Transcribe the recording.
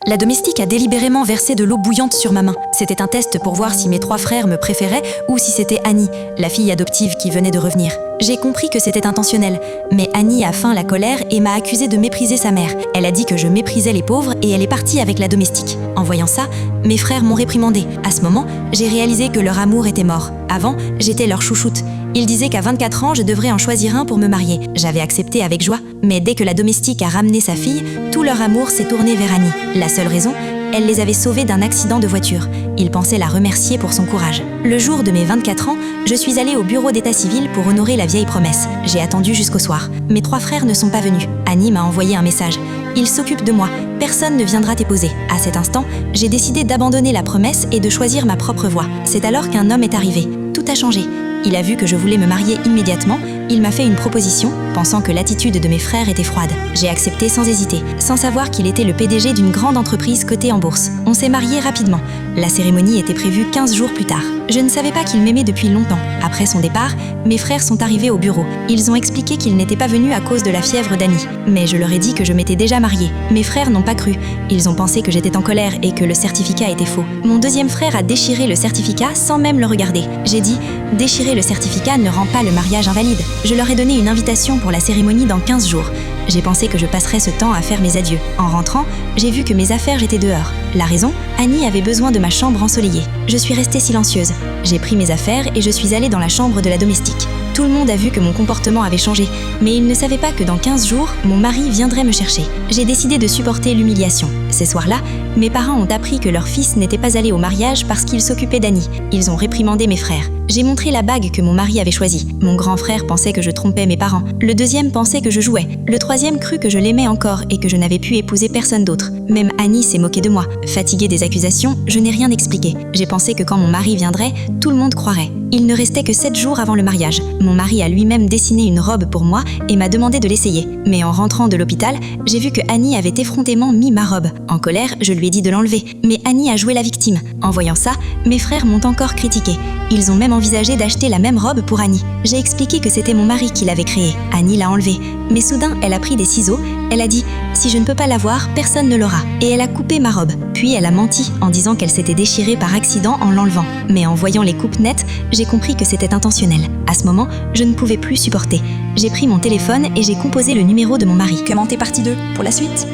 La domestique a délibérément versé de l'eau bouillante sur ma main. C'était un test pour voir si mes 3 frères me préféraient ou si c'était Annie, la fille adoptive qui venait de revenir. J'ai compris que c'était intentionnel, mais Annie a feint la colère et m'a accusé de mépriser sa mère. Elle a dit que je méprisais les pauvres et elle est partie avec la domestique. En voyant ça, mes frères m'ont réprimandé. À ce moment, j'ai réalisé que leur amour était mort. Avant, j'étais leur chouchoute. Ils disaient qu'à 24 ans, je devrais en choisir un pour me marier. J'avais accepté avec joie, mais dès que la domestique a ramené sa fille, tout leur amour s'est tourné vers Annie. La seule raison, elle les avait sauvés d'un accident de voiture. Ils pensaient la remercier pour son courage. Le jour de mes 24 ans, je suis allée au bureau d'état civil pour honorer la vieille promesse. J'ai attendu jusqu'au soir. Mes 3 frères ne sont pas venus. Annie m'a envoyé un message. Il s'occupe de moi. Personne ne viendra t'épouser. À cet instant, j'ai décidé d'abandonner la promesse et de choisir ma propre voie. C'est alors qu'un homme est arrivé. Tout a changé. Il a vu que je voulais me marier immédiatement, il m'a fait une proposition, pensant que l'attitude de mes frères était froide. J'ai accepté sans hésiter, sans savoir qu'il était le PDG d'une grande entreprise cotée en bourse. On s'est mariés rapidement. La cérémonie était prévue 15 jours plus tard. Je ne savais pas qu'il m'aimait depuis longtemps. Après son départ, mes frères sont arrivés au bureau. Ils ont expliqué qu'ils n'étaient pas venus à cause de la fièvre d'Annie. Mais je leur ai dit que je m'étais déjà mariée. Mes frères n'ont pas cru. Ils ont pensé que j'étais en colère et que le certificat était faux. Mon deuxième frère a déchiré le certificat sans même le regarder. J'ai dit « Déchirer le certificat ne rend pas le mariage invalide ». Je leur ai donné une invitation pour la cérémonie dans 15 jours. J'ai pensé que je passerais ce temps à faire mes adieux. En rentrant, j'ai vu que mes affaires étaient dehors. La raison, Annie avait besoin de ma chambre ensoleillée. Je suis restée silencieuse. J'ai pris mes affaires et je suis allée dans la chambre de la domestique. Tout le monde a vu que mon comportement avait changé, mais ils ne savaient pas que dans 15 jours, mon mari viendrait me chercher. J'ai décidé de supporter l'humiliation. Ces soirs-là, mes parents ont appris que leur fils n'était pas allé au mariage parce qu'il s'occupait d'Annie. Ils ont réprimandé mes frères. J'ai montré la bague que mon mari avait choisie. Mon grand frère pensait que je trompais mes parents. Le deuxième pensait que je jouais. Le troisième crut que je l'aimais encore et que je n'avais pu épouser personne d'autre. Même Annie s'est moquée de moi. Fatiguée des accusations, je n'ai rien expliqué. J'ai pensé que quand mon mari viendrait, tout le monde croirait. Il ne restait que 7 jours avant le mariage. Mon mari a lui-même dessiné une robe pour moi et m'a demandé de l'essayer. Mais en rentrant de l'hôpital, j'ai vu que Annie avait effrontément mis ma robe. En colère, je lui ai dit de l'enlever. Mais Annie a joué la victime. En voyant ça, mes frères m'ont encore critiqué. Ils ont même envisagé d'acheter la même robe pour Annie. J'ai expliqué que c'était mon mari qui l'avait créée. Annie l'a enlevée. Mais soudain, elle a pris des ciseaux. Elle a dit « Si je ne peux pas l'avoir, personne ne l'aura ». Et elle a coupé ma robe. Puis elle a menti en disant qu'elle s'était déchirée par accident en l'enlevant. Mais en voyant les coupes nettes, j'ai compris que c'était intentionnel. À ce moment, je ne pouvais plus supporter. J'ai pris mon téléphone et j'ai composé le numéro de mon mari. Comment t'es partie d'eux pour la suite ?